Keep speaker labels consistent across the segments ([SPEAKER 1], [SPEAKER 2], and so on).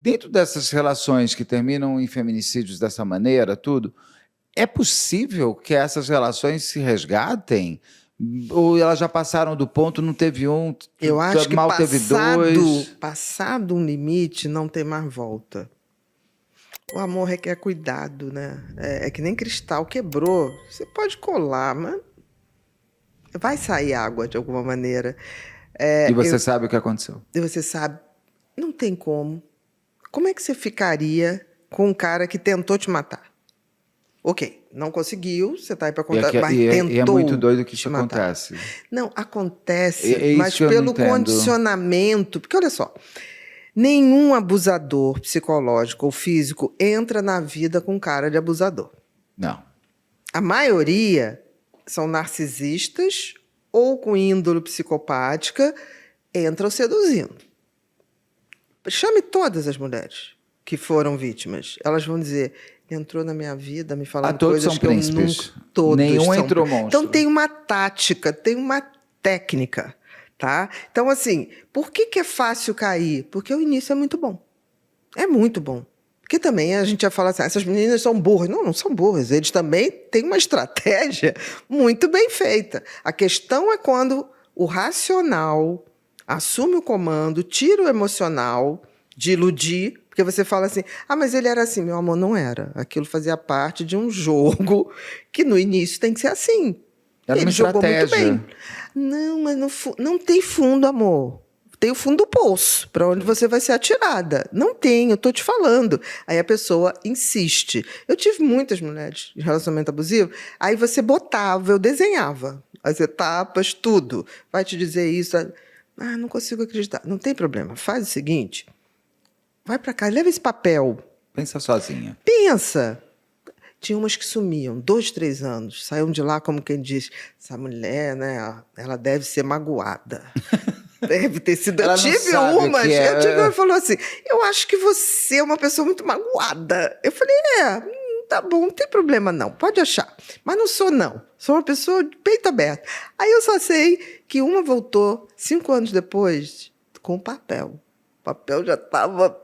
[SPEAKER 1] Dentro dessas relações que terminam em feminicídios dessa maneira, tudo, é possível que essas relações se resgatem? Ou elas já passaram do ponto, não teve um,
[SPEAKER 2] Eu acho que
[SPEAKER 1] mal teve dois?
[SPEAKER 2] passado um limite, não tem mais volta. O amor requer cuidado, né? É que nem cristal, quebrou. Você pode colar, mas vai sair água de alguma maneira.
[SPEAKER 1] E você sabe o que aconteceu?
[SPEAKER 2] E você sabe, não tem como. Como é que você ficaria com um cara que tentou te matar? Ok, não conseguiu, você tá aí para contar, mas tentou.
[SPEAKER 1] E é muito doido que
[SPEAKER 2] te
[SPEAKER 1] isso
[SPEAKER 2] matar.
[SPEAKER 1] acontece.
[SPEAKER 2] Não, acontece,
[SPEAKER 1] É isso
[SPEAKER 2] mas
[SPEAKER 1] que eu não
[SPEAKER 2] pelo
[SPEAKER 1] entendo.
[SPEAKER 2] condicionamento. Porque olha só, nenhum abusador psicológico ou físico entra na vida com cara de abusador.
[SPEAKER 1] Não.
[SPEAKER 2] A maioria são narcisistas ou com índole psicopática, entram seduzindo. Chame todas as mulheres que foram vítimas. Elas vão dizer, entrou na minha vida me falando
[SPEAKER 1] todos
[SPEAKER 2] coisas
[SPEAKER 1] são
[SPEAKER 2] que
[SPEAKER 1] príncipes.
[SPEAKER 2] eu nunca... Todos
[SPEAKER 1] Nenhum
[SPEAKER 2] são...
[SPEAKER 1] entrou monstro.
[SPEAKER 2] Então tem uma tática, tem uma técnica, tá? Então assim, por que é fácil cair? Porque o início é muito bom. É muito bom. Porque também a gente ia falar assim, essas meninas são burras. Não, não são burras. Eles também têm uma estratégia muito bem feita. A questão é quando o racional assume o comando, tira o emocional de iludir, porque você fala assim, mas ele era assim. Meu amor, não era. Aquilo fazia parte de um jogo que no início tem que ser assim.
[SPEAKER 1] Era
[SPEAKER 2] Ele
[SPEAKER 1] uma
[SPEAKER 2] jogou muito
[SPEAKER 1] estratégia.
[SPEAKER 2] bem. Não, mas não tem fundo, amor. Tem o fundo do poço, para onde você vai ser atirada. Não tem, eu tô te falando. Aí a pessoa insiste. Eu tive muitas mulheres de relacionamento abusivo, aí você botava, eu desenhava as etapas, tudo. Vai te dizer isso. Não consigo acreditar. Não tem problema, faz o seguinte, vai para cá, leva esse papel.
[SPEAKER 1] Pensa sozinha.
[SPEAKER 2] Pensa. Tinha umas que sumiam, 2, 3 anos. Saíam de lá como quem diz, essa mulher, né, ela deve ser magoada. Deve ter sido. Eu tive umas. Eu tive uma que falou assim: eu acho que você é uma pessoa muito magoada. Eu falei: tá bom, não tem problema não, pode achar. Mas não sou, não. Sou uma pessoa de peito aberto. Aí eu só sei que uma voltou 5 anos depois com papel. O papel já estava.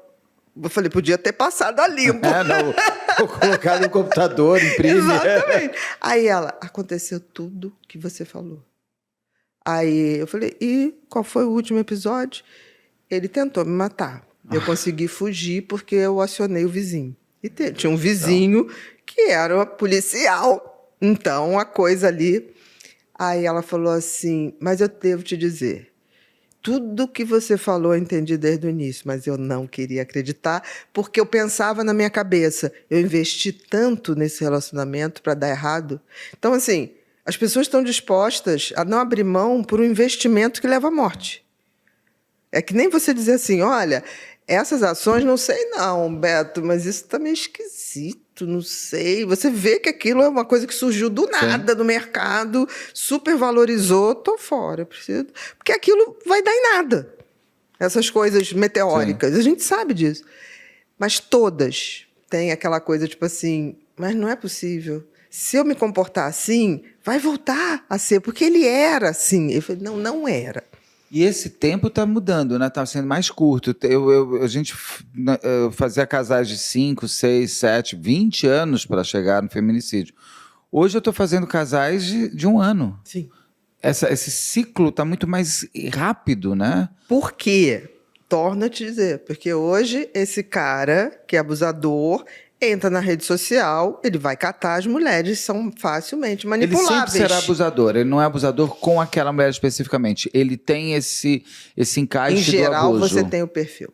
[SPEAKER 2] Eu falei, podia ter passado a limpo.
[SPEAKER 1] Não, vou colocar no computador, imprime.
[SPEAKER 2] Exatamente. Aí ela, aconteceu tudo que você falou. Aí eu falei, e qual foi o último episódio? Ele tentou me matar. Eu consegui fugir porque eu acionei o vizinho. E tinha um vizinho que era policial. Então, a coisa ali... Aí ela falou assim, mas eu devo te dizer, tudo que você falou eu entendi desde o início, mas eu não queria acreditar, porque eu pensava na minha cabeça, eu investi tanto nesse relacionamento para dar errado. Então, assim... As pessoas estão dispostas a não abrir mão por um investimento que leva à morte. É que nem você dizer assim, olha, essas ações, não sei não, Beto, mas isso está meio esquisito, não sei. Você vê que aquilo é uma coisa que surgiu do nada do mercado, supervalorizou, estou fora, preciso... Porque aquilo vai dar em nada. Essas coisas meteóricas, a gente sabe disso. Mas todas têm aquela coisa tipo assim, mas não é possível. Se eu me comportar assim, vai voltar a ser, porque ele era assim. Eu falei, não era.
[SPEAKER 1] E esse tempo está mudando, né? Está sendo mais curto. A gente fazia casais de 5, 6, 7, 20 anos para chegar no feminicídio. Hoje eu estou fazendo casais de 1 ano.
[SPEAKER 2] Sim.
[SPEAKER 1] Esse ciclo está muito mais rápido, né?
[SPEAKER 2] Por quê? Torno a te dizer. Porque hoje esse cara, que é abusador... entra na rede social, ele vai catar as mulheres, são facilmente manipuláveis.
[SPEAKER 1] Ele sempre será abusador, ele não é abusador com aquela mulher especificamente. Ele tem esse encaixe do abuso. Em
[SPEAKER 2] geral, você tem o perfil.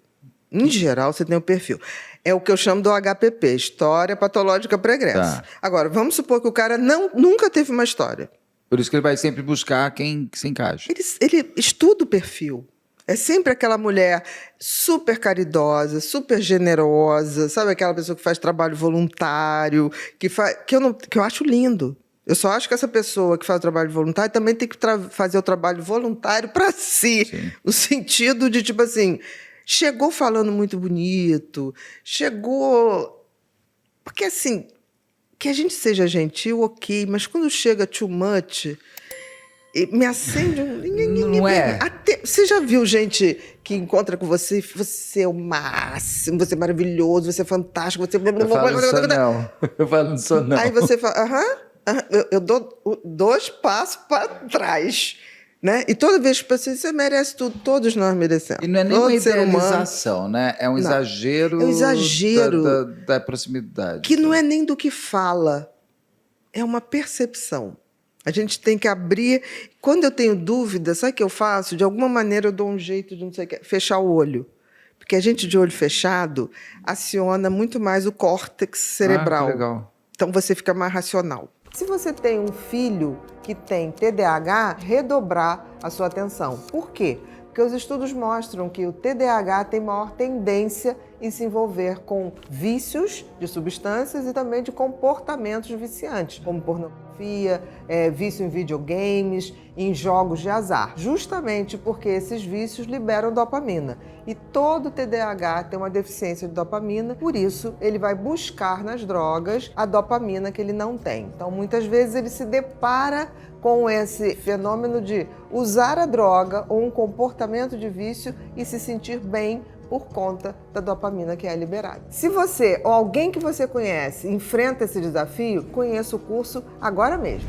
[SPEAKER 2] Em geral, você tem o perfil. É o que eu chamo do HPP, História Patológica Pregressa. Tá. Agora, vamos supor que o cara nunca teve uma história.
[SPEAKER 1] Por isso que ele vai sempre buscar quem se encaixa.
[SPEAKER 2] Ele estuda o perfil. É sempre aquela mulher super caridosa, super generosa, sabe? Aquela pessoa que faz trabalho voluntário, que eu acho lindo. Eu só acho que essa pessoa que faz o trabalho voluntário também tem que fazer o trabalho voluntário para si. Sim. No sentido de, tipo assim, chegou falando muito bonito, chegou... Porque, assim, que a gente seja gentil, ok, mas quando chega too much... me acende um...
[SPEAKER 1] Não é?
[SPEAKER 2] Você já viu gente que encontra com você e você é o máximo, você é maravilhoso, você é fantástico, você...
[SPEAKER 1] Eu falo, não sou não. Eu falo, não sou não.
[SPEAKER 2] Aí você fala, eu dou 2 passos para trás. Né? E toda vez que você merece tudo, todos nós merecemos.
[SPEAKER 1] E não é nem
[SPEAKER 2] todo
[SPEAKER 1] uma
[SPEAKER 2] ser humano.
[SPEAKER 1] idealização, né? É um exagero,
[SPEAKER 2] É um exagero
[SPEAKER 1] da proximidade.
[SPEAKER 2] Que não é nem do que fala, é uma percepção. A gente tem que abrir. Quando eu tenho dúvida, sabe o que eu faço? De alguma maneira eu dou um jeito de não sei o que, fechar o olho. Porque a gente de olho fechado aciona muito mais o córtex cerebral.
[SPEAKER 1] Que legal.
[SPEAKER 2] Então você fica mais racional. Se você tem um filho que tem TDAH, redobrar a sua atenção. Por quê? Porque os estudos mostram que o TDAH tem maior tendência em se envolver com vícios de substâncias e também de comportamentos viciantes, como pornografia, vício em videogames, em jogos de azar, justamente porque esses vícios liberam dopamina. E todo TDAH tem uma deficiência de dopamina, por isso ele vai buscar nas drogas a dopamina que ele não tem. Então, muitas vezes ele se depara com esse fenômeno de usar a droga ou um comportamento de vício e se sentir bem por conta da dopamina que é liberada. Se você ou alguém que você conhece enfrenta esse desafio, conheça o curso agora mesmo.